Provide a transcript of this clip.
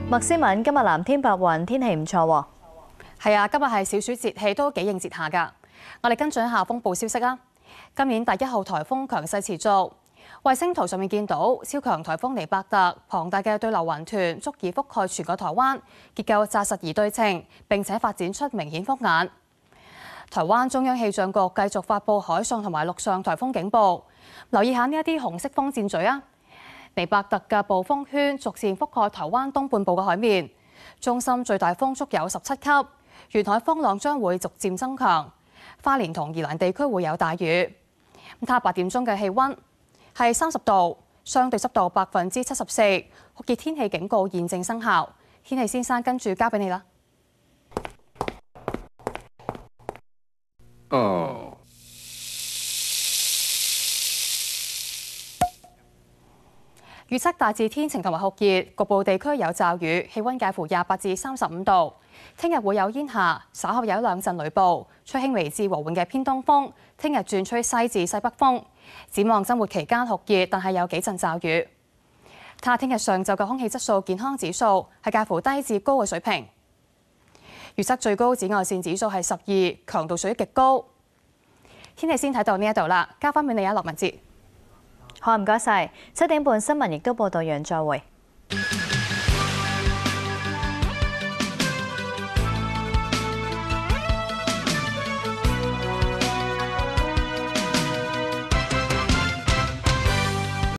麥思敏，今日藍天白雲，天氣唔錯喎。係啊，今日係小暑節氣，都幾應節下㗎。我哋跟進一下風暴消息啊。今年第1號颱風強勢持續，衛星圖上面見到超強颱風尼伯特龐大嘅對流雲團足以覆蓋全個台灣，結構紮實而對稱，並且發展出明顯風眼。台灣中央氣象局繼續發布海上同埋陸上颱風警報，留意下呢一啲紅色風箭嘴啊！尼伯特嘅暴風圈逐漸覆蓋台灣東半部嘅海面，中心最大風速有17級，沿海風浪將會逐漸增強，花蓮同宜蘭地區會有大雨。睇下8點鐘嘅氣温係30度，相對濕度74%，酷熱天氣警告現正生效。天氣先生跟住交俾你啦。預測大致天晴同埋酷熱，局部地區有驟雨，氣温介乎28至35度。聽日會有煙霞，稍後有1-2陣雷暴，吹輕微至和緩嘅偏東風。聽日轉吹西至西北風。展望週末期間酷熱，但係有幾陣驟雨。睇下聽日上晝嘅空氣質素健康指數係介乎低至高嘅水平。預測最高紫外線指數係12，強度屬於極高。天氣先睇到呢一度啦，交翻俾你啊，樂文哲。好，唔該晒。7點半新聞亦都報道完，再會。